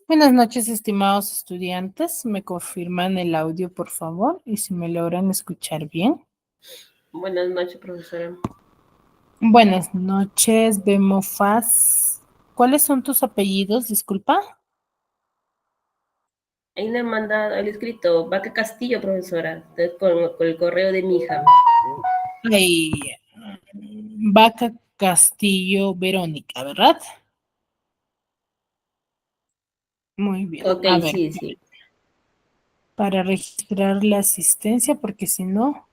Buenas noches, estimados estudiantes. ¿Me confirman el audio, por favor? Y si me logran escuchar bien. Buenas noches, profesora. Buenas noches, Bemofaz. ¿Cuáles son tus apellidos? Disculpa. Ahí le manda el escrito Vaca Castillo, profesora, con el correo de mi hija. Ay, Vaca Castillo Verónica, ¿verdad? Muy bien. Ok, A ver, sí, sí. para registrar la asistencia, porque si no,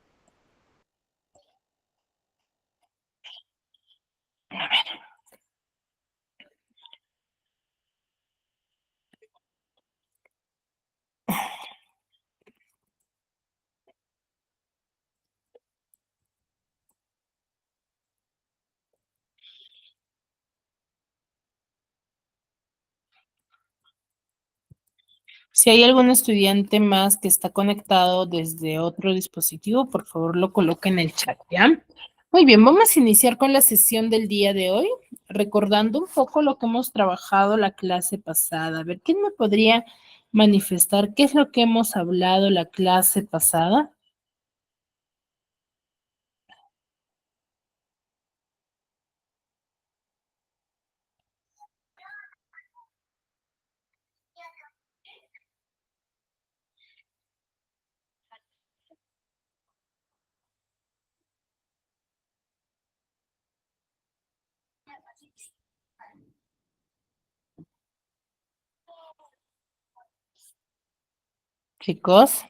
si hay algún estudiante más que está conectado desde otro dispositivo, por favor lo coloque en el chat, ¿ya? Muy bien, vamos a iniciar con la sesión del día de hoy, recordando un poco lo que hemos trabajado la clase pasada. A ver, ¿quién me podría manifestar qué es lo que hemos hablado la clase pasada? Chicos,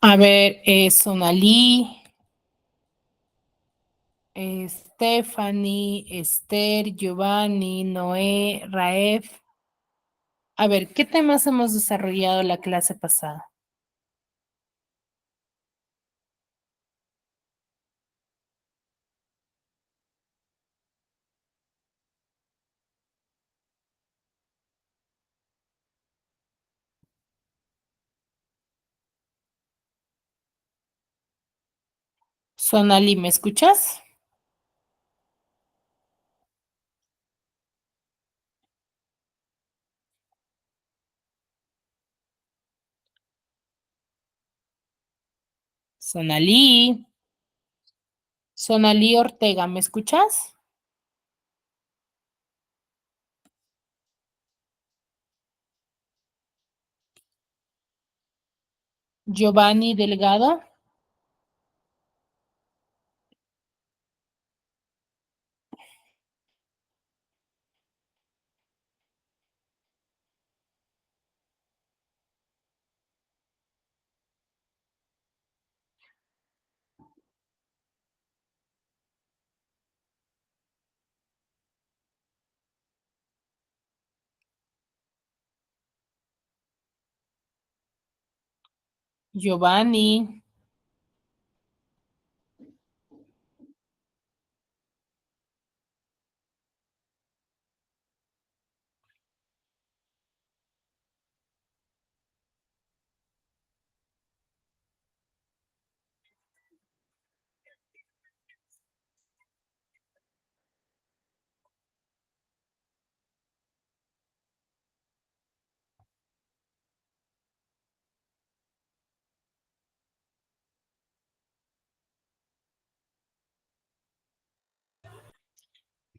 a ver, Sonalí, Stephanie, Esther, Giovanni, Noé, Raef. A ver, ¿qué temas hemos desarrollado la clase pasada? Sonali, ¿me escuchas? Sonali, Sonali Ortega, ¿me escuchas? Giovanni Delgado, Giovanni,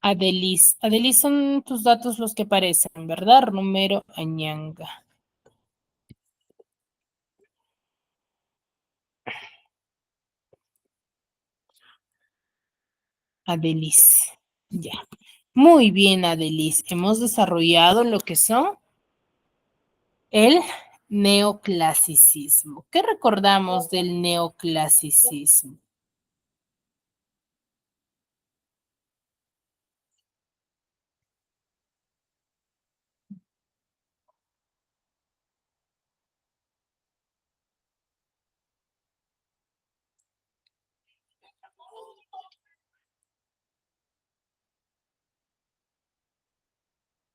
Adelis. Adelis son tus datos los que aparecen, ¿verdad? Romero Añanga. Adelis. Ya. Muy bien, Adelis. Hemos desarrollado lo que son el neoclasicismo. ¿Qué recordamos del neoclasicismo?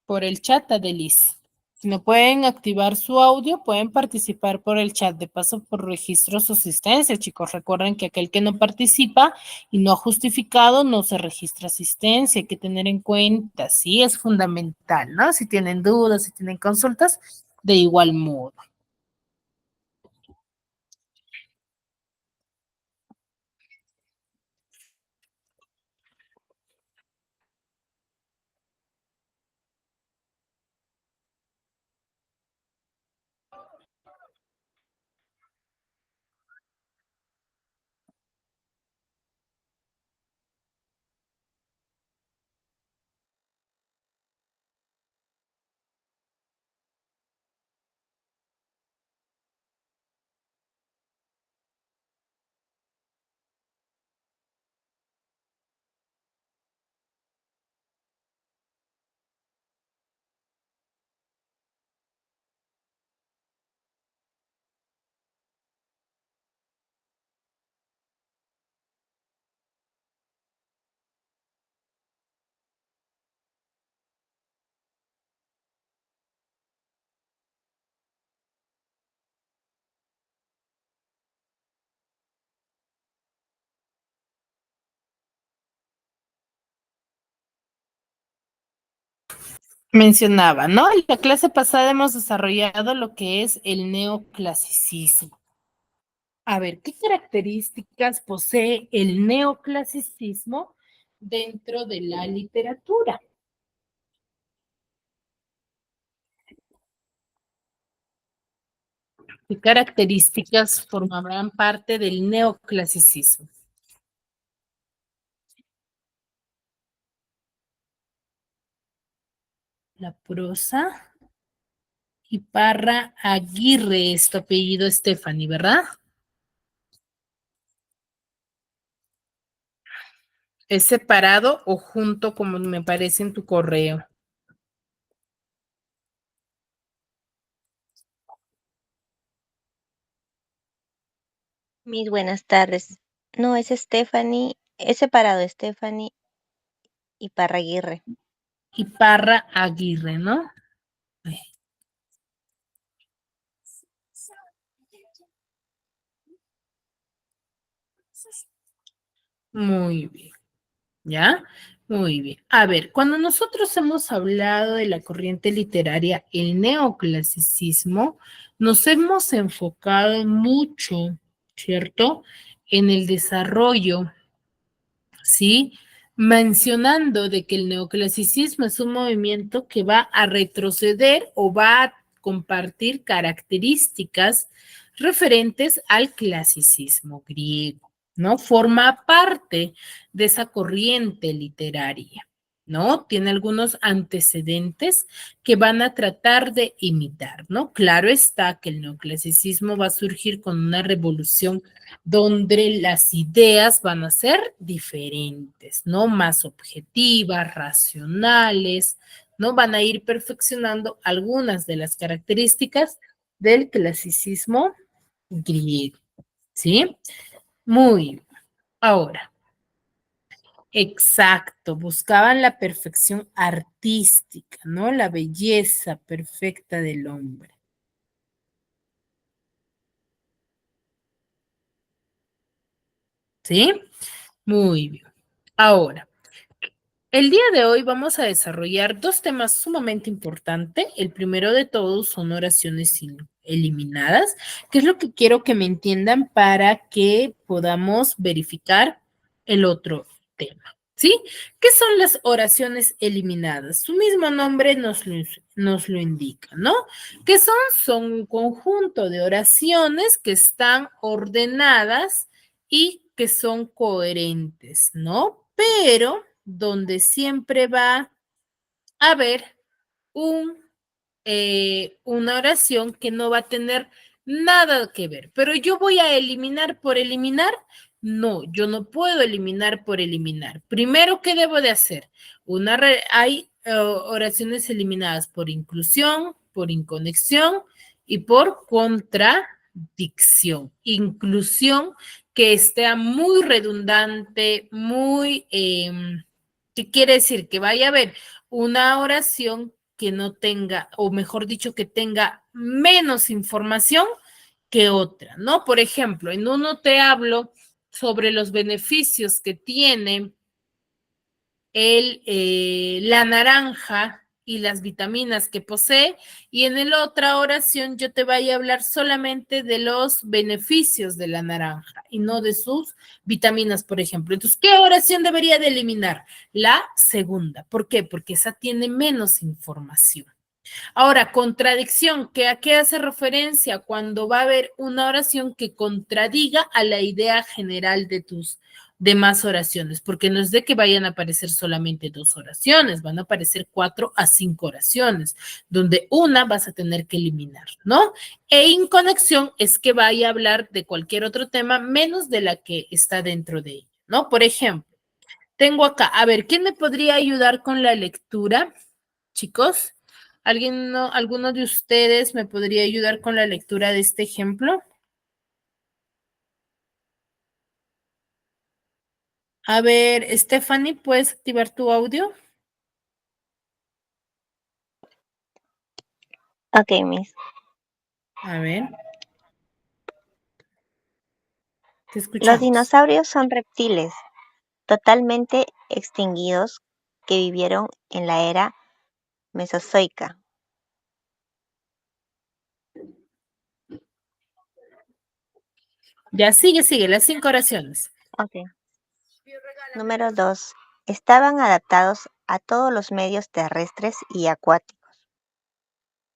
Por el chat, Adelis. Si no pueden activar su audio, pueden participar por el chat. De paso, por registro su asistencia, chicos. Recuerden que aquel que no participa y no ha justificado, no se registra asistencia. Hay que tener en cuenta, sí, es fundamental, ¿no? Si tienen dudas, si tienen consultas, de igual modo. Mencionaba, ¿no? En la clase pasada hemos desarrollado lo que es el neoclasicismo. A ver, ¿qué características posee el neoclasicismo dentro de la literatura? ¿Qué características formarán parte del neoclasicismo? La prosa. Y Parra Aguirre es tu apellido, Stephanie, ¿verdad? ¿Es separado o junto como me parece en tu correo? Mis buenas tardes. No, es Stephanie, es separado Stephanie y Parraguirre. Y Parra Aguirre, ¿no? Muy bien, ¿ya? Muy bien. A ver, cuando nosotros hemos hablado de la corriente literaria, el neoclasicismo, nos hemos enfocado mucho, ¿cierto? En el desarrollo, ¿sí? Mencionando de que el neoclasicismo es un movimiento que va a retroceder o va a compartir características referentes al clasicismo griego, ¿no? Forma parte de esa corriente literaria, ¿no? Tiene algunos antecedentes que van a tratar de imitar, ¿no? Claro está que el neoclasicismo va a surgir con una revolución donde las ideas van a ser diferentes, ¿no? Más objetivas, racionales, ¿no? Van a ir perfeccionando algunas de las características del clasicismo griego, ¿sí? Muy bien. Ahora, exacto, buscaban la perfección artística, ¿no? La belleza perfecta del hombre, ¿sí? Muy bien. Ahora, el día de hoy vamos a desarrollar dos temas sumamente importantes. El primero de todos son oraciones eliminadas, que es lo que quiero que me entiendan para que podamos verificar el otro tema. ¿Sí? ¿Qué son las oraciones eliminadas? Su mismo nombre nos lo indica, ¿no? ¿Qué son? Son un conjunto de oraciones que están ordenadas y que son coherentes, ¿no? Pero donde siempre va a haber un una oración que no va a tener nada que ver. Pero yo voy a eliminar por eliminar. No, yo no puedo eliminar por eliminar. Primero, ¿qué debo de hacer? Hay oraciones eliminadas por inclusión, por inconexión y por contradicción. Inclusión que esté muy redundante, ¿qué quiere decir? Que vaya a haber una oración que no tenga, o mejor dicho, que tenga menos información que otra, ¿no? Por ejemplo, en uno te hablo sobre los beneficios que tiene la naranja y las vitaminas que posee, y en la otra oración yo te voy a hablar solamente de los beneficios de la naranja y no de sus vitaminas, por ejemplo. Entonces, ¿qué oración debería de eliminar? La segunda. ¿Por qué? Porque esa tiene menos información. Ahora, contradicción, ¿a qué hace referencia? Cuando va a haber una oración que contradiga a la idea general de tus demás oraciones, porque no es de que vayan a aparecer solamente 2 oraciones, van a aparecer 4 a 5 oraciones, donde una vas a tener que eliminar, ¿no? E inconexión es que vaya a hablar de cualquier otro tema menos de la que está dentro de ella, ¿no? Por ejemplo, tengo acá, a ver, ¿quién me podría ayudar con la lectura, chicos? ¿Alguno de ustedes me podría ayudar con la lectura de este ejemplo? A ver, Stephanie, ¿puedes activar tu audio? Ok, Miss. A ver, te Los escuchamos. dinosaurios son reptiles totalmente extinguidos que vivieron en la era Mesozoica. Ya, sigue, las 5 oraciones. Ok. Número 2. Estaban adaptados a todos los medios terrestres y acuáticos.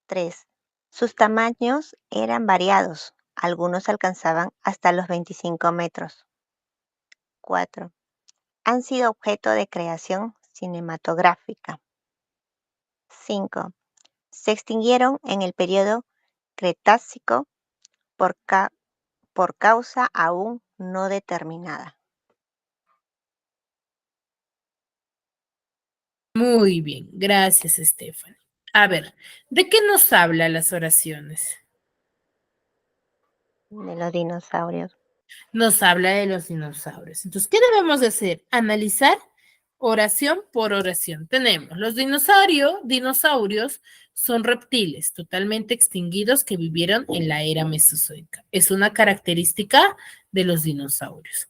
3. Sus tamaños eran variados. Algunos alcanzaban hasta los 25 metros. 4. Han sido objeto de creación cinematográfica. 5. Se extinguieron en el periodo Cretácico por, por causa aún no determinada. Muy bien, gracias, Stephanie. A ver, ¿de qué nos habla las oraciones? De los dinosaurios. Nos habla de los dinosaurios. Entonces, ¿qué debemos de hacer? Analizar oración por oración. Tenemos los dinosaurios son reptiles totalmente extinguidos que vivieron en la era mesozoica. Es una característica de los dinosaurios.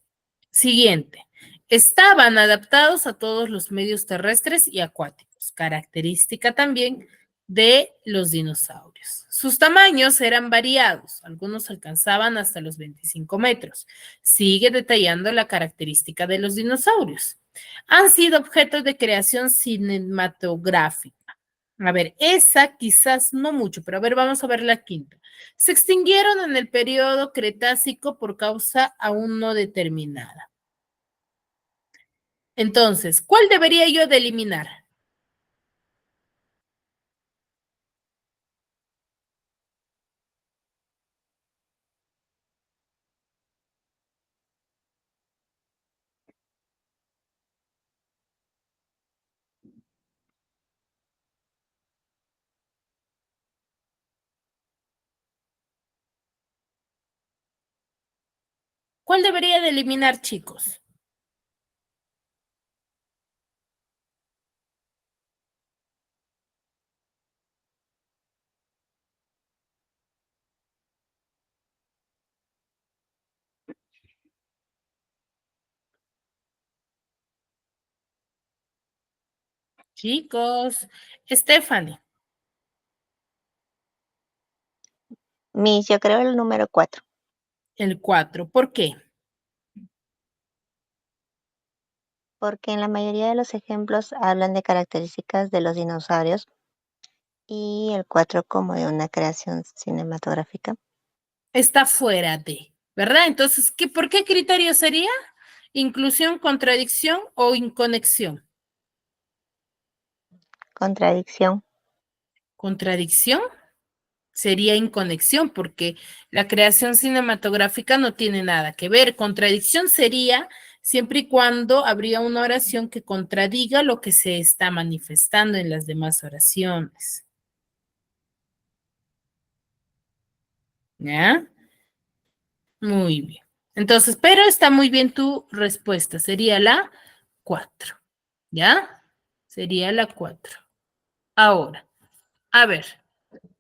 Siguiente. Estaban adaptados a todos los medios terrestres y acuáticos, característica también de los dinosaurios. Sus tamaños eran variados, algunos alcanzaban hasta los 25 metros. Sigue detallando la característica de los dinosaurios. Han sido objetos de creación cinematográfica. A ver, esa quizás no mucho, pero a ver, vamos a ver la quinta. Se extinguieron en el periodo Cretácico por causa aún no determinada. Entonces, ¿cuál debería yo de eliminar? ¿Cuál debería de eliminar, chicos? Chicos, Stephanie, Miss, yo creo el número 4. el 4. ¿Por qué? porque en la mayoría de los ejemplos hablan de características de los dinosaurios y el 4 como de una creación cinematográfica. Está fuera de, ¿verdad? Entonces, ¿por qué criterio sería? ¿Inclusión, contradicción o inconexión? Contradicción. Contradicción sería inconexión, porque la creación cinematográfica no tiene nada que ver. Contradicción sería siempre y cuando habría una oración que contradiga lo que se está manifestando en las demás oraciones. ¿Ya? Muy bien. Entonces, pero está muy bien tu respuesta. Sería la 4. ¿Ya? Sería la 4. Ahora, a ver,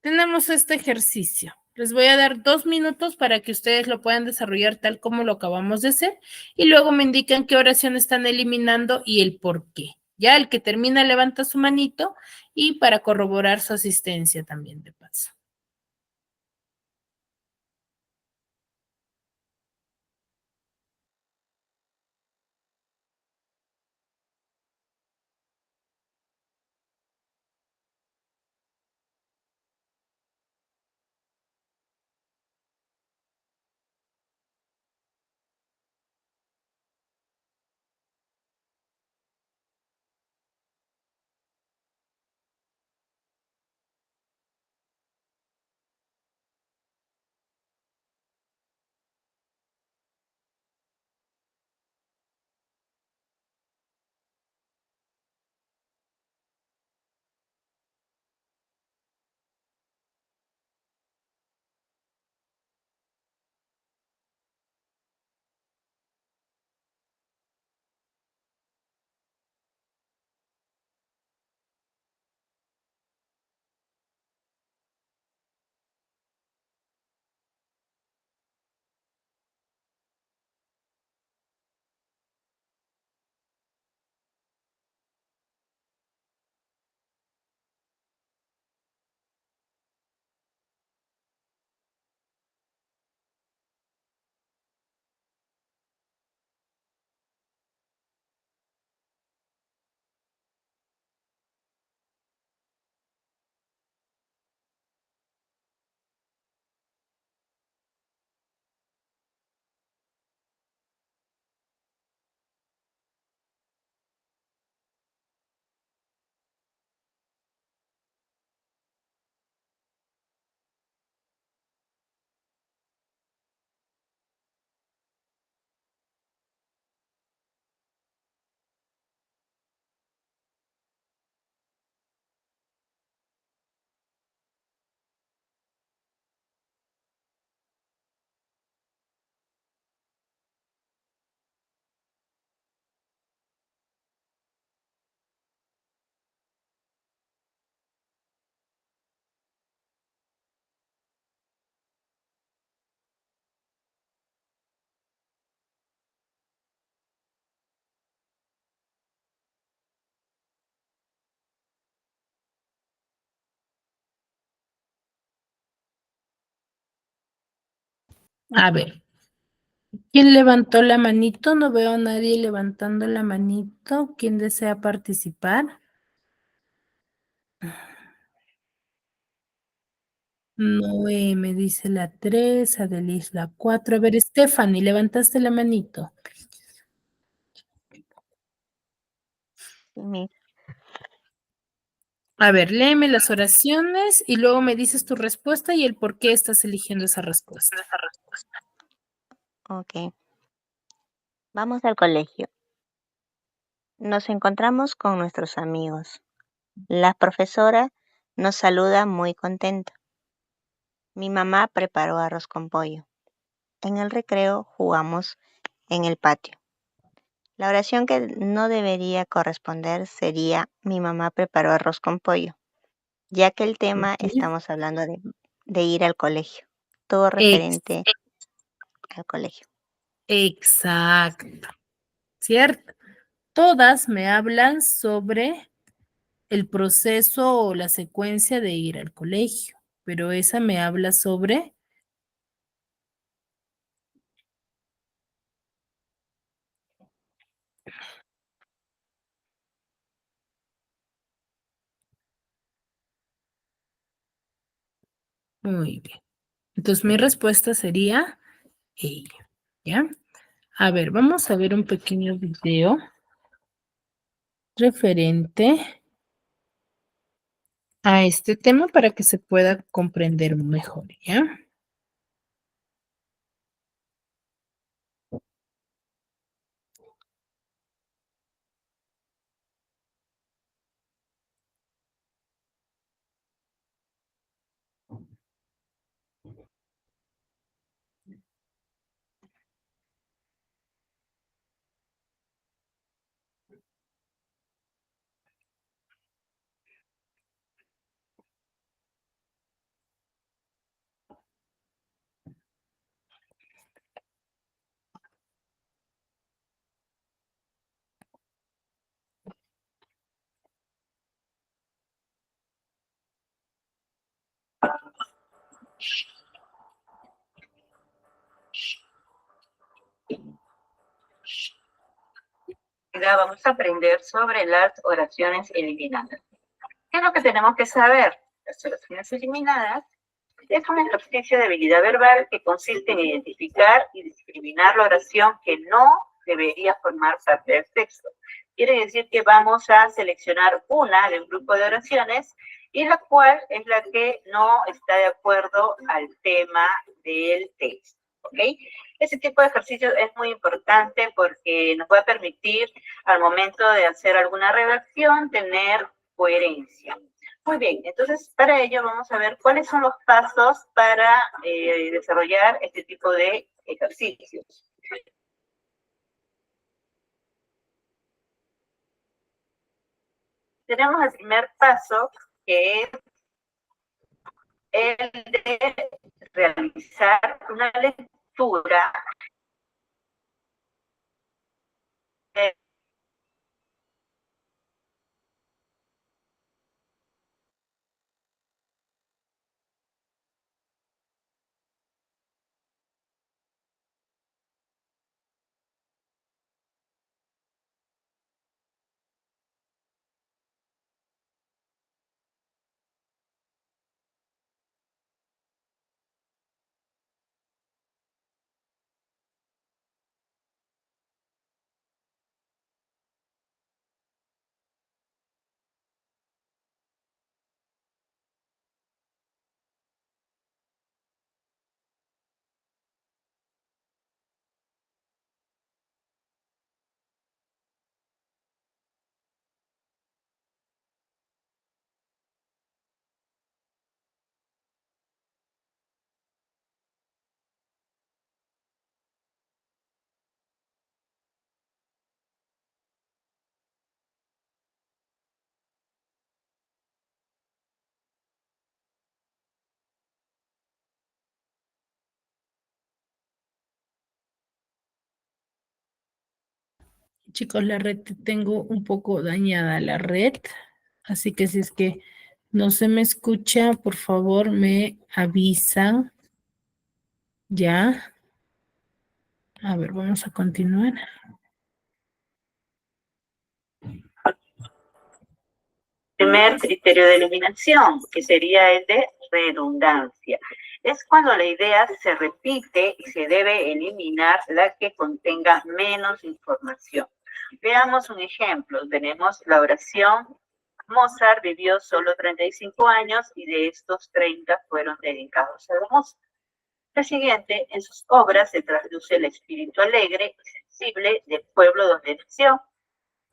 tenemos este ejercicio. Les voy a dar 2 minutos para que ustedes lo puedan desarrollar tal como lo acabamos de hacer y luego me indican qué oración están eliminando y el por qué. Ya el que termina levanta su manito y para corroborar su asistencia también de paso. A ver, ¿quién levantó la manito? No veo a nadie levantando la manito. ¿Quién desea participar? Noé me dice la 3, Adelis la 4. A ver, Stephanie, levantaste la manito. Mi- A ver, léeme las oraciones y luego me dices tu respuesta y el por qué estás eligiendo esa respuesta. Ok, vamos al colegio. Nos encontramos con nuestros amigos. La profesora nos saluda muy contenta. Mi mamá preparó arroz con pollo. En el recreo jugamos en el patio. La oración que no debería corresponder sería mi mamá preparó arroz con pollo, ya que el tema Sí. estamos hablando de ir al colegio, todo Ex- referente al colegio. exacto, ¿cierto? Todas me hablan sobre el proceso o la secuencia de ir al colegio, pero esa me habla sobre Muy bien. Entonces, mi respuesta sería ella, ¿ya? A ver, vamos a ver un pequeño video referente a este tema para que se pueda comprender mejor, ¿ya? Vamos a aprender sobre las oraciones eliminadas. ¿Qué es lo que tenemos que saber? Las oraciones eliminadas es un ejercicio de habilidad verbal que consiste en identificar y discriminar la oración que no debería formar parte del texto. Quiere decir que vamos a seleccionar una de un grupo de oraciones y la cual es la que no está de acuerdo al tema del texto. ¿Ok? Ese tipo de ejercicio es muy importante porque nos va a permitir al momento de hacer alguna redacción tener coherencia. Muy bien, entonces para ello vamos a ver cuáles son los pasos para desarrollar este tipo de ejercicios. Tenemos el primer paso, que es el de realizar una lectura de Chicos, la red, tengo un poco dañada la red, así que si es que no se me escucha, por favor me avisan. Ya. A ver, vamos a continuar. primer criterio de eliminación, que sería el de redundancia. Es cuando la idea se repite y se debe eliminar la que contenga menos información. Veamos un ejemplo. Tenemos la oración: Mozart vivió solo 35 años y de estos 30 fueron dedicados a la música. La siguiente: en sus obras se traduce el espíritu alegre y sensible del pueblo donde nació.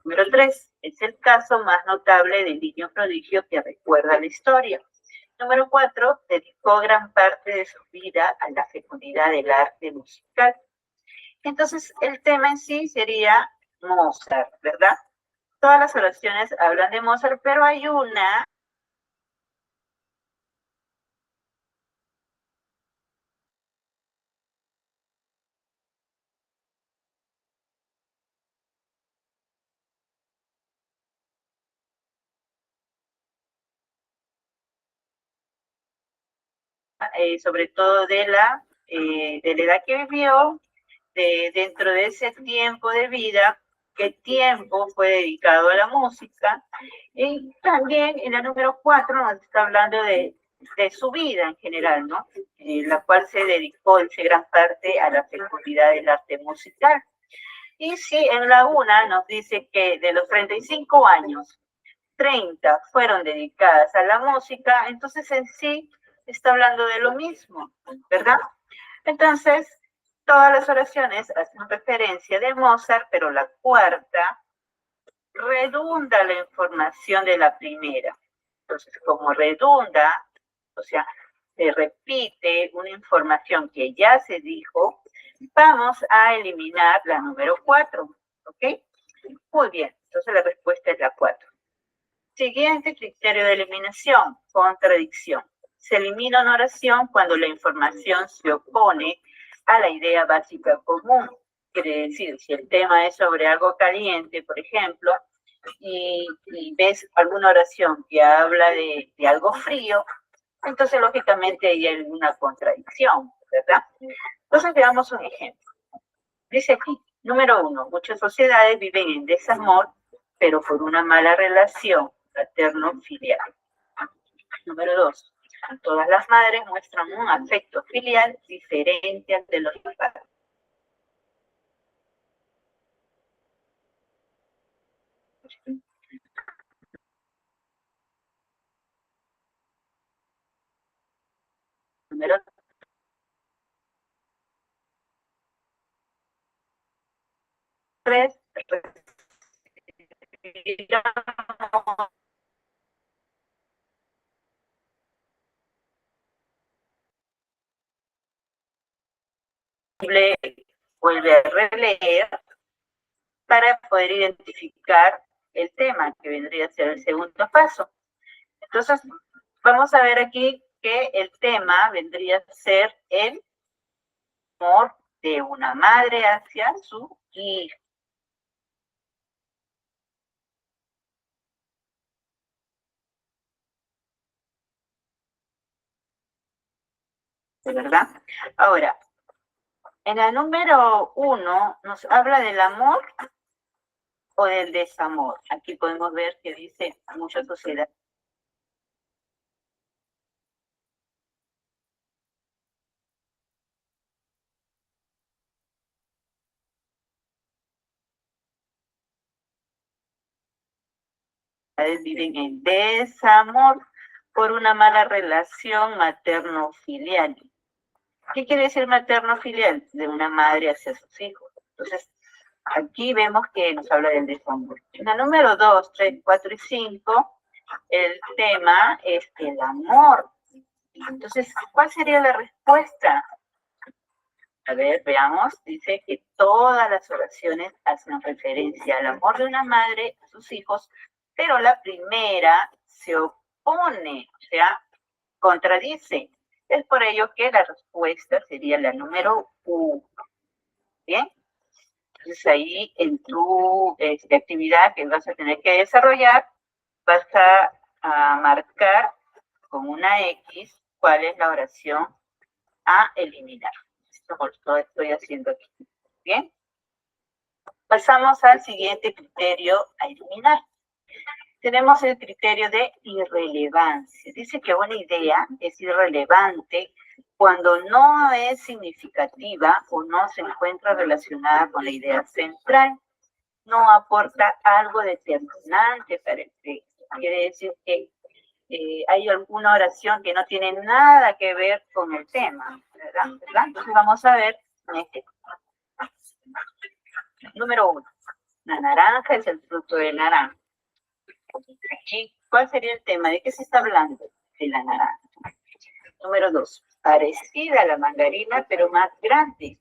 Número 3, es el caso más notable del niño prodigio que recuerda la historia. Número 4, dedicó gran parte de su vida a la fecundidad del arte musical. Entonces, el tema en sí sería Mozart, ¿verdad? Todas las oraciones hablan de Mozart, pero hay una sobre todo de la edad que vivió, dentro de ese tiempo de vida, qué tiempo fue dedicado a la música. Y también en la número 4 nos está hablando de de su vida en general, ¿no? La cual se dedicó en gran parte a la fecundidad del arte musical. Y si en la UNA nos dice que de los 35 años, 30 fueron dedicadas a la música, entonces en sí está hablando de lo mismo, ¿verdad? Entonces, todas las oraciones hacen referencia de Mozart, pero la cuarta redunda la información de la primera. Entonces, como redunda, o sea, se repite una información que ya se dijo, vamos a eliminar la número 4, ¿ok? Muy bien, entonces la respuesta es la 4. Siguiente criterio de eliminación, contradicción. Se elimina una oración cuando la información se opone a la idea básica común. Quiere decir, si el tema es sobre algo caliente, por ejemplo, y ves alguna oración que habla de algo frío, entonces lógicamente hay alguna contradicción, ¿verdad? Entonces veamos un ejemplo. Dice aquí, número 1, muchas sociedades viven en desamor, pero por una mala relación paterno-filial. Número 2, todas las madres muestran un afecto filial diferente al de los padres. Número 3, vuelve a releer para poder identificar el tema, que vendría a ser el segundo paso. Entonces, vamos a ver aquí que el tema vendría a ser el amor de una madre hacia su hijo. ¿De verdad? Ahora, en la número 1 nos habla del amor o del desamor. Aquí podemos ver que dice muchas sociedades. Viven en desamor por una mala relación materno-filial. ¿Qué quiere decir materno-filial? De una madre hacia sus hijos. Entonces, aquí vemos que nos habla del desamor. En la número 2, 3, 4 y 5, el tema es el amor. Entonces, ¿cuál sería la respuesta? A ver, veamos. Dice que todas las oraciones hacen referencia al amor de una madre a sus hijos, pero la primera se opone, o sea, contradice. Es por ello que la respuesta sería la número 1. ¿Bien? Entonces ahí en tu actividad que vas a tener que desarrollar, vas a marcar con una X cuál es la oración a eliminar. Esto lo estoy haciendo aquí. ¿Bien? Pasamos al siguiente criterio a eliminar. Tenemos el criterio de irrelevancia. Dice que una idea es irrelevante cuando no es significativa o no se encuentra relacionada con la idea central, no aporta algo determinante para el texto. Quiere decir que hay alguna oración que no tiene nada que ver con el tema, ¿verdad? Entonces vamos a ver en este. Número 1. La naranja es el fruto de naranja. Aquí, ¿cuál sería el tema? ¿De qué se está hablando? De la naranja. Número 2. Parecida a la mandarina, pero más grande.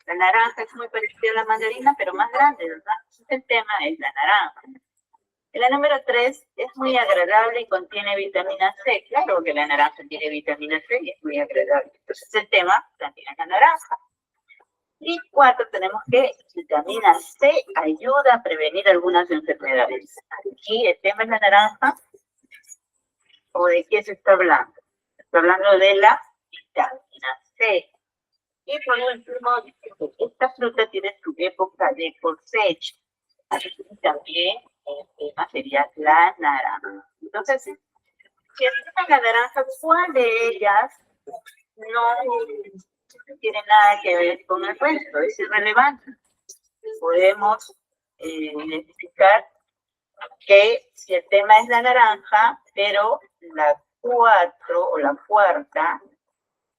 La naranja es muy parecida a la mandarina, pero más grande, ¿verdad? Entonces el tema es la naranja. La número 3 es muy agradable y contiene vitamina C. Claro que la naranja tiene vitamina C y es muy agradable. Entonces el tema también es la naranja. Y 4, tenemos que vitamina C ayuda a prevenir algunas enfermedades. Aquí el tema es la naranja. ¿O de qué se está hablando? Está hablando de la vitamina C. Y por último, esta fruta tiene su época de cosecha. Y también el tema sería la naranja. Entonces, Si es la naranja, ¿cuál de ellas no tiene nada que ver con el resto? Es irrelevante. Podemos identificar que si el tema es la naranja, pero la 4 o la cuarta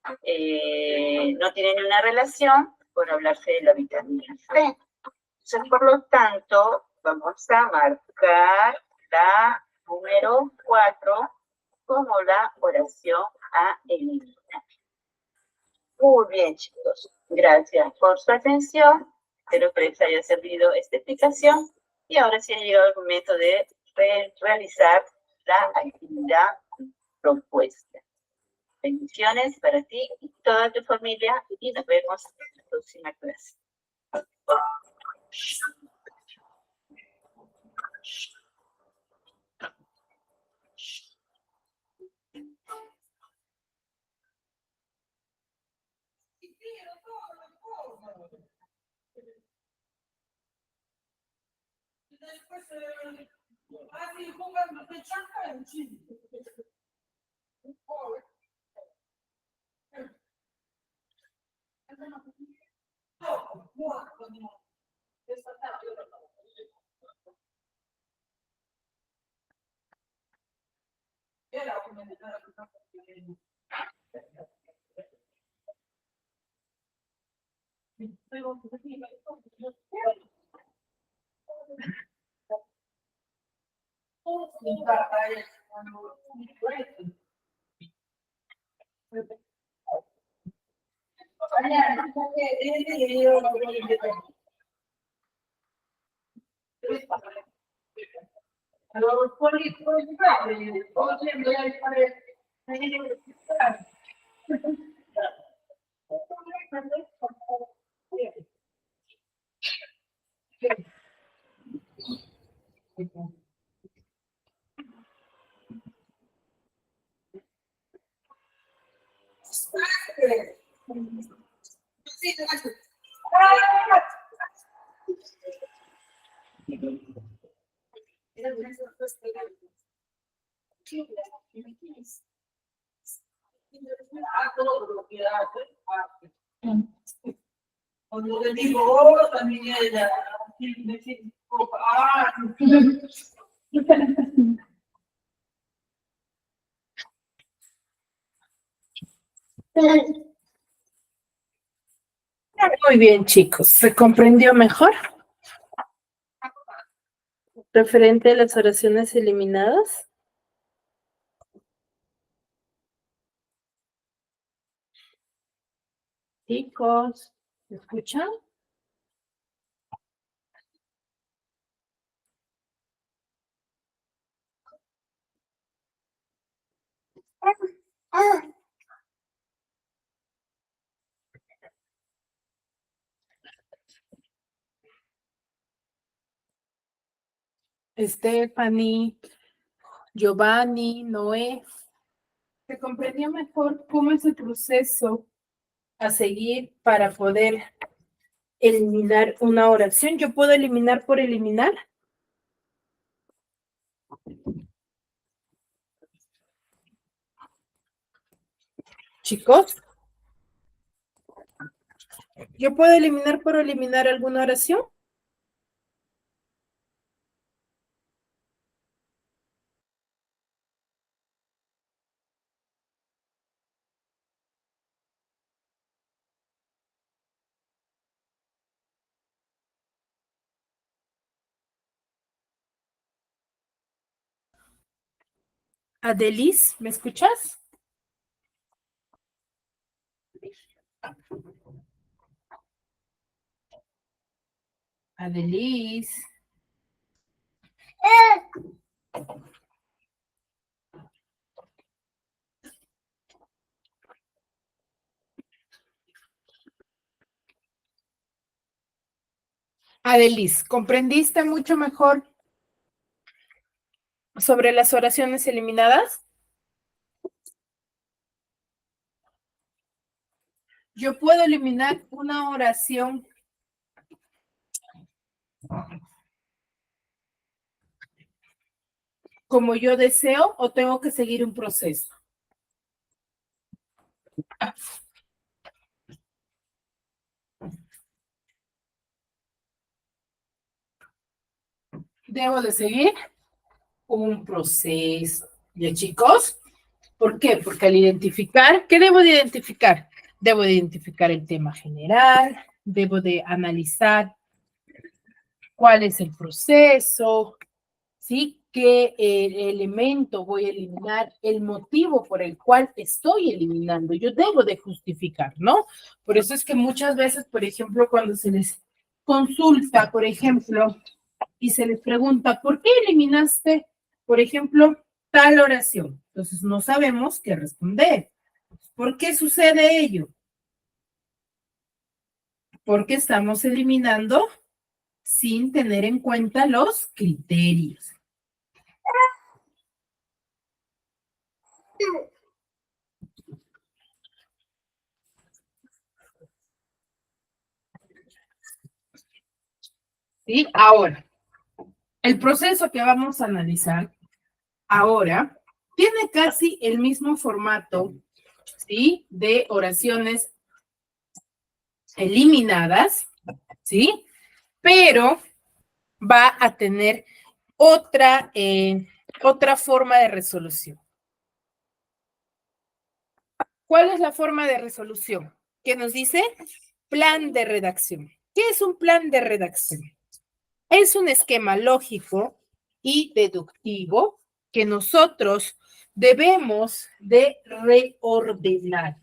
no tiene ninguna relación por hablarse de la vitamina C. Entonces, por lo tanto, vamos a marcar la número 4 como la oración a eliminar. Muy bien, chicos. Gracias por su atención. Espero que les haya servido esta explicación. Y ahora sí ha llegado el momento de realizar la actividad propuesta. Bendiciones para ti y toda tu familia y nos vemos en la próxima clase. Cuando le digo oro, también ella me dice, Muy bien, chicos. ¿Se comprendió mejor? Referente a las oraciones eliminadas. Chicos, ¿me escuchan? Stephanie, Giovanni, Noé. ¿Se comprendió mejor cómo es el proceso a seguir para poder eliminar una oración? ¿Yo puedo eliminar por eliminar? Chicos, ¿yo puedo eliminar por eliminar alguna oración? Adelis, ¿me escuchas? Adelis. Adelis, ¿comprendiste mucho mejor sobre las oraciones eliminadas? Yo puedo eliminar una oración como yo deseo o tengo que seguir un proceso? Debo de seguir un proceso. ¿Ya, chicos? ¿Por qué? Porque al identificar, ¿qué debo de identificar? Debo de identificar el tema general, debo de analizar cuál es el proceso, ¿sí? ¿Qué elemento voy a eliminar? El motivo por el cual estoy eliminando. Yo debo de justificar, ¿no? Por eso es que muchas veces, por ejemplo, cuando se les consulta, por ejemplo, y se les pregunta, ¿por qué eliminaste, por ejemplo, tal oración? Entonces no sabemos qué responder. ¿Por qué sucede ello? Porque estamos eliminando sin tener en cuenta los criterios. ¿Sí? Ahora, el proceso que vamos a analizar ahora tiene casi el mismo formato, ¿sí? De oraciones eliminadas, ¿sí? Pero va a tener otra forma de resolución. ¿Cuál es la forma de resolución? ¿Qué nos dice? Plan de redacción. ¿Qué es un plan de redacción? Es un esquema lógico y deductivo que nosotros debemos de reordenar.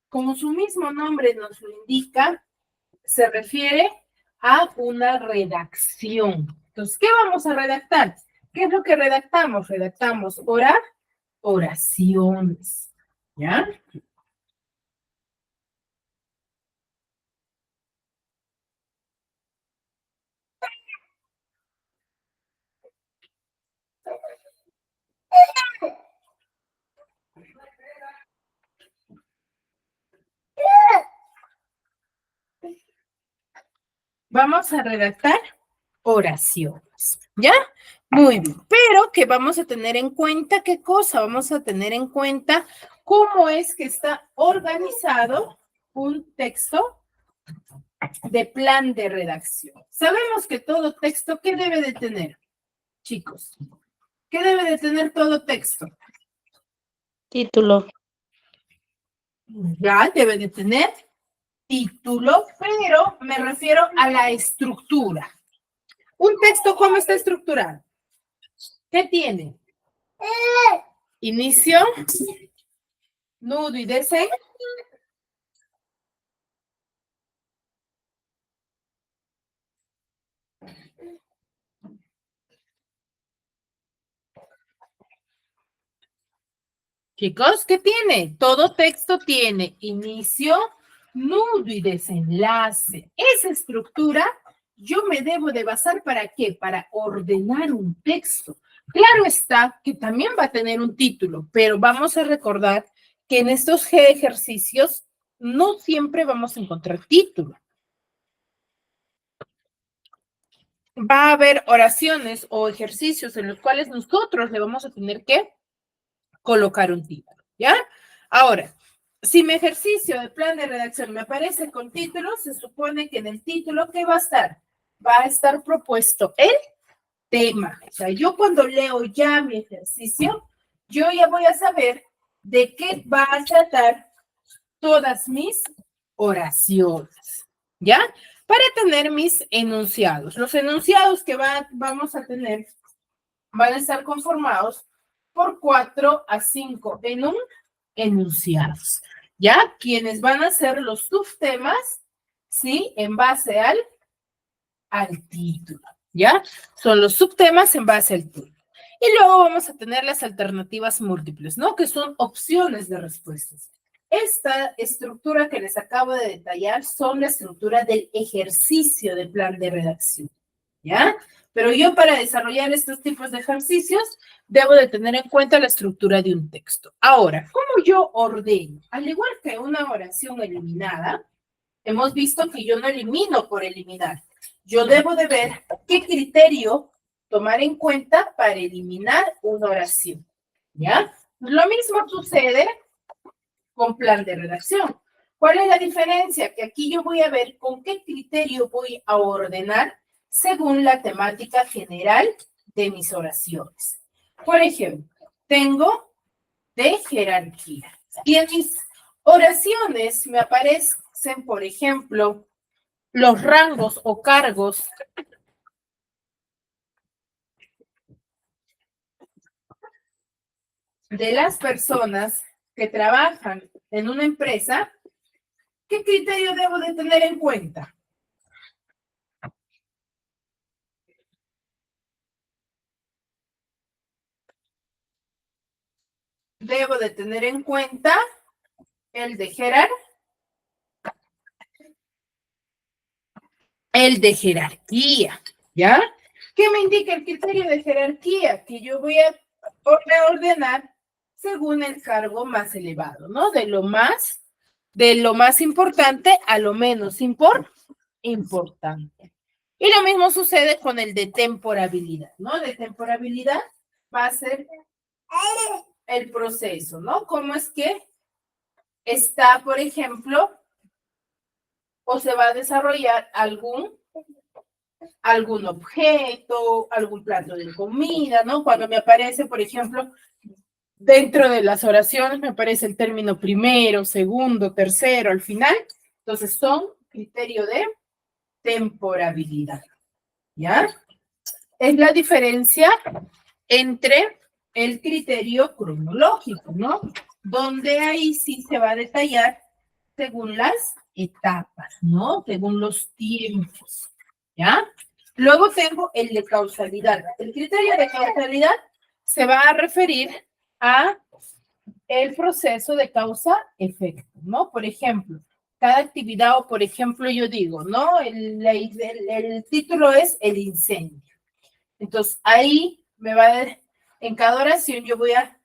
Como su mismo nombre nos lo indica, se refiere a una redacción. Entonces, ¿qué vamos a redactar? ¿Qué es lo que redactamos? Redactamos oraciones, ¿ya? Vamos a redactar oraciones, ¿ya? Muy bien, pero que vamos a tener en cuenta, ¿qué cosa? Vamos a tener en cuenta cómo es que está organizado un texto de plan de redacción. Sabemos que todo texto, ¿qué debe de tener, chicos? ¿Qué debe de tener todo texto? Título. Ya debe de tener título, pero me refiero a la estructura. ¿Un texto cómo está estructurado? ¿Qué tiene? Inicio, nudo y desenlace. Chicos, ¿qué tiene? Todo texto tiene inicio, nudo y desenlace. Esa estructura yo me debo de basar ¿para qué? Para ordenar un texto. Claro está que también va a tener un título, pero vamos a recordar que en estos ejercicios no siempre vamos a encontrar título. Va a haber oraciones o ejercicios en los cuales nosotros le vamos a tener que colocar un título, ¿ya? Ahora, si mi ejercicio de plan de redacción me aparece con título, se supone que en el título, ¿qué va a estar? Va a estar propuesto el tema. O sea, yo cuando leo ya mi ejercicio, yo ya voy a saber de qué va a tratar todas mis oraciones, ¿ya? Para tener mis enunciados. Los enunciados que vamos a tener van a estar conformados por 4 a 5 enunciados, ¿ya? Quienes van a ser los subtemas, ¿sí? En base al título, ¿ya? Son los subtemas en base al título. Y luego vamos a tener las alternativas múltiples, ¿no? Que son opciones de respuestas. Esta estructura que les acabo de detallar son la estructura del ejercicio de plan de redacción, ¿ya? Pero yo para desarrollar estos tipos de ejercicios debo de tener en cuenta la estructura de un texto. Ahora, ¿cómo yo ordeno? Al igual que una oración eliminada, hemos visto que yo no elimino por eliminar. Yo debo de ver qué criterio tomar en cuenta para eliminar una oración, ¿ya? Lo mismo sucede con plan de redacción. ¿Cuál es la diferencia? Que aquí yo voy a ver con qué criterio voy a ordenar según la temática general de mis oraciones. Por ejemplo, tengo de jerarquía. Y en mis oraciones me aparecen, por ejemplo, los rangos o cargos de las personas que trabajan en una empresa. ¿Qué criterio debo de tener en cuenta? Debo de tener en cuenta el de jerarquía, ¿ya? ¿Qué me indica el criterio de jerarquía? Que yo voy a ordenar según el cargo más elevado, ¿no? De lo más importante a lo menos importante. Y lo mismo sucede con el de temporabilidad, ¿no? De temporabilidad va a ser el proceso, ¿no? ¿Cómo es que está, por ejemplo, o se va a desarrollar algún objeto, algún plato de comida, ¿no? Cuando me aparece, por ejemplo, dentro de las oraciones me aparece el término primero, segundo, tercero, al final. Entonces son criterio de temporabilidad, ¿ya? Es la diferencia entre el criterio cronológico, ¿no? Donde ahí sí se va a detallar según las etapas, ¿no? Según los tiempos, ¿ya? Luego tengo el de causalidad. El criterio de causalidad se va a referir a el proceso de causa-efecto, ¿no? Por ejemplo, cada actividad, o por ejemplo, yo digo, ¿no? El título es el incendio. Entonces, ahí me va a dar, en cada oración yo voy a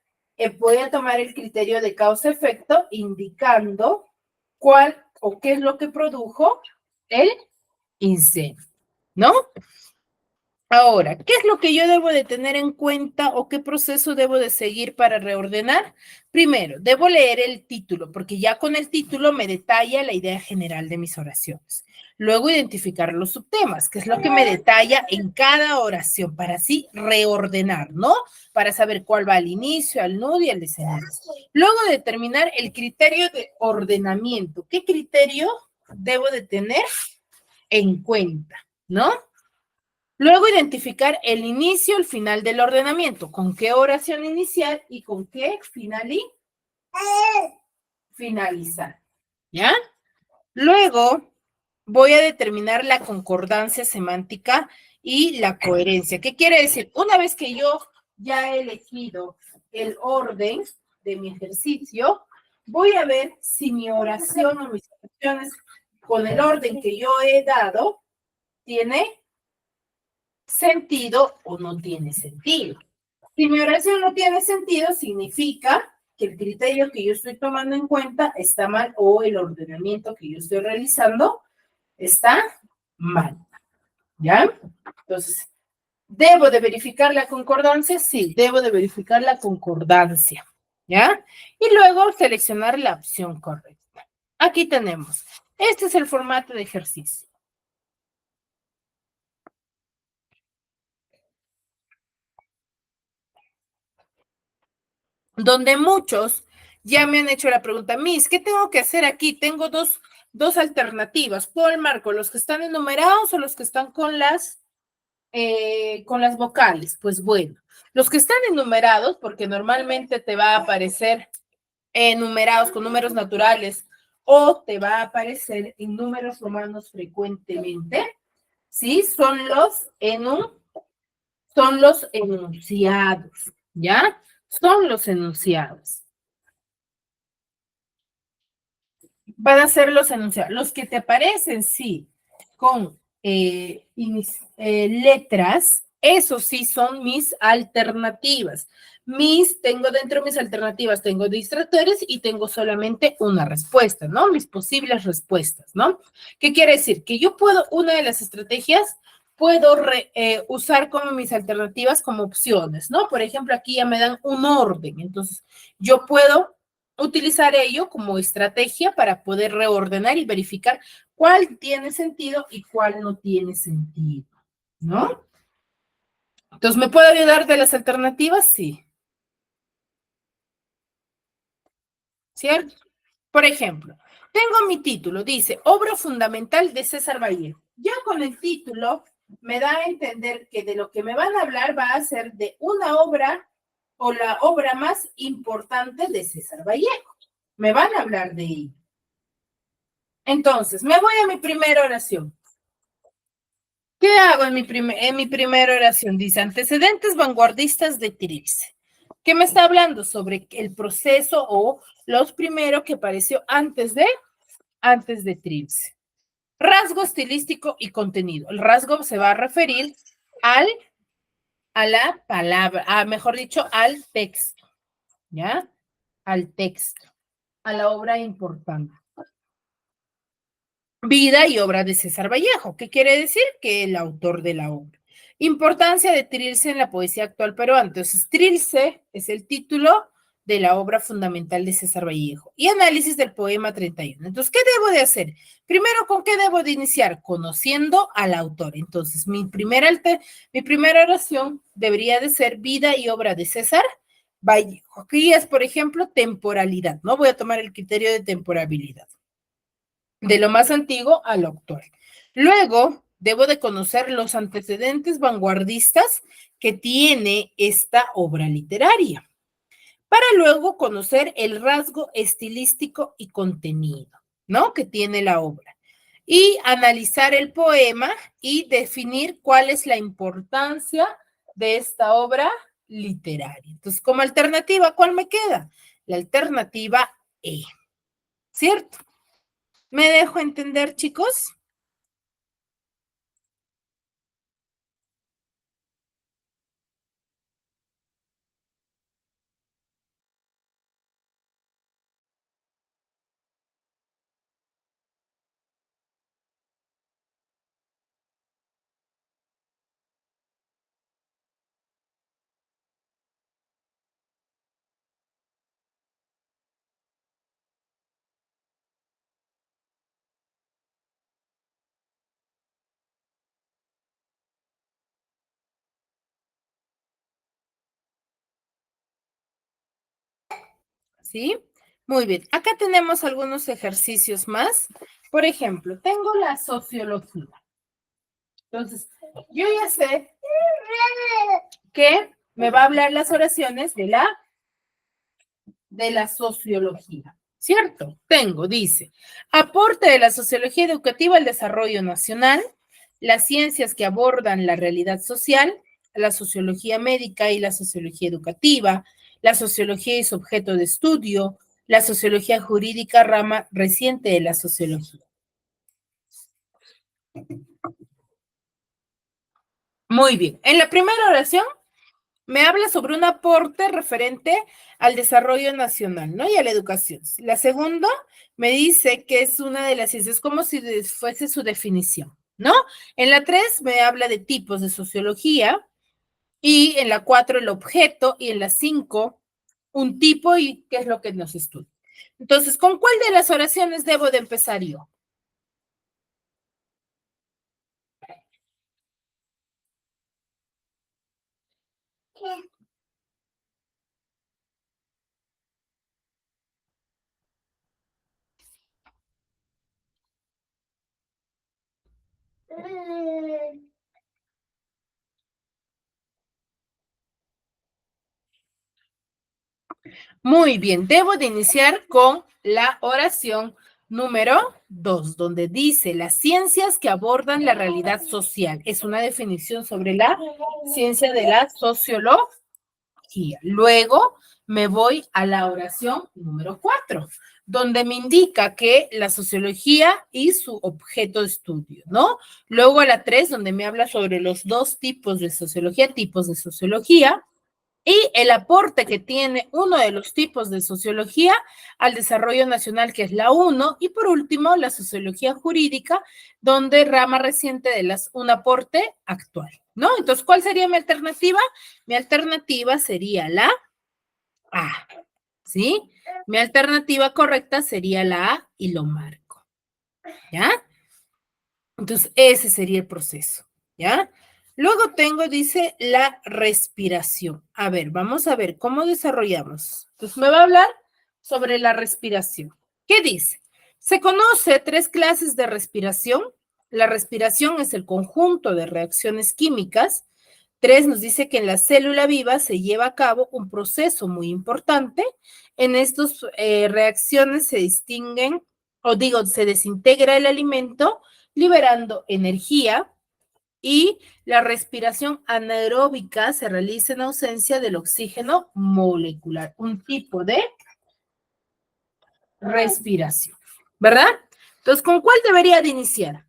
tomar el criterio de causa-efecto indicando cuál o qué es lo que produjo el incendio, ¿no? Ahora, ¿qué es lo que yo debo de tener en cuenta o qué proceso debo de seguir para reordenar? Primero, debo leer el título, porque ya con el título me detalla la idea general de mis oraciones. Luego, identificar los subtemas, que es lo que me detalla en cada oración, para así reordenar, ¿no? Para saber cuál va al inicio, al nudo y al desenlace. Luego, determinar el criterio de ordenamiento. ¿Qué criterio debo de tener en cuenta, no? Luego, identificar el inicio, el final del ordenamiento. ¿Con qué oración iniciar y con qué finalizar? ¿Ya? Luego, voy a determinar la concordancia semántica y la coherencia. ¿Qué quiere decir? Una vez que yo ya he elegido el orden de mi ejercicio, voy a ver si mi oración o mis oraciones con el orden que yo he dado tiene sentido o no tiene sentido. Si mi oración no tiene sentido, significa que el criterio que yo estoy tomando en cuenta está mal o el ordenamiento que yo estoy realizando está mal, ¿ya? Entonces, ¿debo de verificar la concordancia? Sí, debo de verificar la concordancia, ¿ya? Y luego seleccionar la opción correcta. Aquí tenemos, este es el formato de ejercicio. Donde muchos ya me han hecho la pregunta, Miss, ¿qué tengo que hacer aquí? Tengo dos alternativas. ¿Puedo marco los que están enumerados o los que están con las vocales? Pues bueno, los que están enumerados, porque normalmente te va a aparecer enumerados con números naturales o te va a aparecer en números romanos frecuentemente, ¿sí? Son los enunciados, ¿ya? Son los enunciados. Van a ser los enunciados. Los que te aparecen, sí, con letras, esos sí son mis alternativas. Tengo dentro de mis alternativas, tengo distractores y tengo solamente una respuesta, ¿no? Mis posibles respuestas, ¿no? ¿Qué quiere decir? Que yo puedo, una de las estrategias, puedo usar como mis alternativas como opciones, ¿no? Por ejemplo, aquí ya me dan un orden, entonces yo puedo utilizar ello como estrategia para poder reordenar y verificar cuál tiene sentido y cuál no tiene sentido, ¿no? Entonces, ¿me puede ayudar de las alternativas? Sí. ¿Cierto? Por ejemplo, tengo mi título, dice Obra Fundamental de César Vallejo. Ya con el título me da a entender que de lo que me van a hablar va a ser de una obra o la obra más importante de César Vallejo. Me van a hablar de ello. Entonces, me voy a mi primera oración. ¿Qué hago en mi primera oración? Dice, antecedentes vanguardistas de Trilce. ¿Qué me está hablando? Sobre el proceso o los primeros que apareció antes de Trilce. Rasgo estilístico y contenido. El rasgo se va a referir a la palabra, mejor dicho, al texto, ¿ya? Al texto, a la obra importante. Vida y obra de César Vallejo. ¿Qué quiere decir? Que el autor de la obra. Importancia de Trilce en la poesía actual peruana. Entonces, Trilce es el título de la obra fundamental de César Vallejo. Y análisis del poema 31. Entonces, ¿qué debo de hacer? Primero, ¿con qué debo de iniciar? Conociendo al autor. Entonces, mi primera oración debería de ser vida y obra de César Vallejo. Aquí es, por ejemplo, temporalidad. No voy a tomar el criterio de temporalidad. De lo más antiguo a lo actual. Luego, debo de conocer los antecedentes vanguardistas que tiene esta obra literaria, para luego conocer el rasgo estilístico y contenido, ¿no? Que tiene la obra. Y analizar el poema y definir cuál es la importancia de esta obra literaria. Entonces, como alternativa, ¿cuál me queda? La alternativa E, ¿cierto? ¿Me dejo entender, chicos? ¿Sí? Muy bien. Acá tenemos algunos ejercicios más. Por ejemplo, tengo la sociología. Entonces, yo ya sé que me va a hablar las oraciones de la sociología. ¿Cierto? Dice, aporte de la sociología educativa al desarrollo nacional, las ciencias que abordan la realidad social, la sociología médica y la sociología educativa, la sociología y su objeto de estudio, la sociología jurídica, rama reciente de la sociología. Muy bien. En la primera oración me habla sobre un aporte referente al desarrollo nacional, ¿no? Y a la educación. La segunda me dice que es una de las ciencias, como si fuese su definición, ¿no? En la 3 me habla de tipos de sociología, y en la 4 el objeto, y en la 5 un tipo y qué es lo que nos estudia. Entonces, ¿con cuál de las oraciones debo de empezar yo? Muy bien, debo de iniciar con la oración número 2, donde dice las ciencias que abordan la realidad social. Es una definición sobre la ciencia de la sociología. Luego me voy a la oración número 4, donde me indica que la sociología y su objeto de estudio, ¿no? Luego a la 3, donde me habla sobre los dos tipos de sociología, y el aporte que tiene uno de los tipos de sociología al desarrollo nacional, que es la 1, y por último, la sociología jurídica, donde rama reciente de un aporte actual, ¿no? Entonces, ¿cuál sería mi alternativa? Mi alternativa sería la A, ¿sí? Mi alternativa correcta sería la A y lo marco, ¿ya? Entonces, ese sería el proceso, ¿ya? Luego tengo, dice, la respiración. A ver, vamos a ver cómo desarrollamos. Entonces, me va a hablar sobre la respiración. ¿Qué dice? Se conoce 3 clases de respiración. La respiración es el conjunto de reacciones químicas. 3 nos dice que en la célula viva se lleva a cabo un proceso muy importante. En estas reacciones se distinguen, o digo, se desintegra el alimento, liberando energía, y la respiración anaeróbica se realiza en ausencia del oxígeno molecular, un tipo de respiración, ¿verdad? Entonces, ¿con cuál debería de iniciar?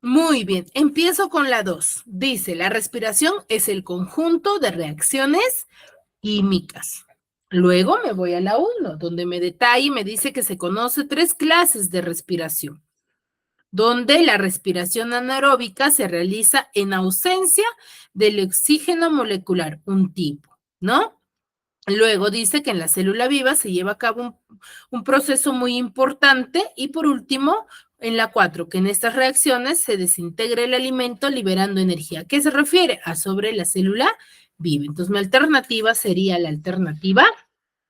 Muy bien, empiezo con la 2. Dice, la respiración es el conjunto de reacciones químicas. Luego me voy a la 1, donde me detalla y me dice que se conoce 3 clases de respiración, donde la respiración anaeróbica se realiza en ausencia del oxígeno molecular, un tipo, ¿no? Luego dice que en la célula viva se lleva a cabo un proceso muy importante, y por último, en la 4, que en estas reacciones se desintegra el alimento liberando energía. ¿A qué se refiere? A sobre la célula viva. Entonces, mi alternativa sería la alternativa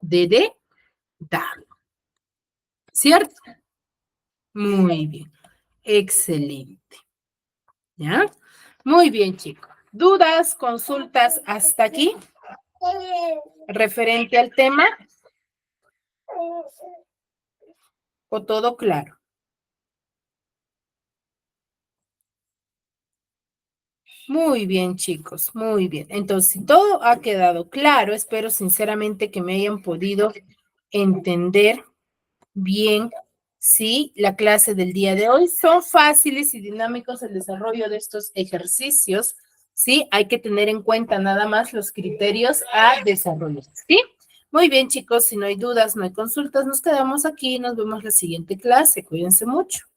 de Darwin. ¿Cierto? Muy bien. Excelente. ¿Ya? Muy bien, chicos. ¿Dudas, consultas hasta aquí? Referente al tema. ¿O todo claro? Muy bien, chicos, muy bien. Entonces, si todo ha quedado claro, espero sinceramente que me hayan podido entender bien, ¿sí? La clase del día de hoy. Son fáciles y dinámicos el desarrollo de estos ejercicios, ¿sí? Hay que tener en cuenta nada más los criterios a desarrollar, ¿sí? Muy bien, chicos, si no hay dudas, no hay consultas, nos quedamos aquí y nos vemos la siguiente clase. Cuídense mucho.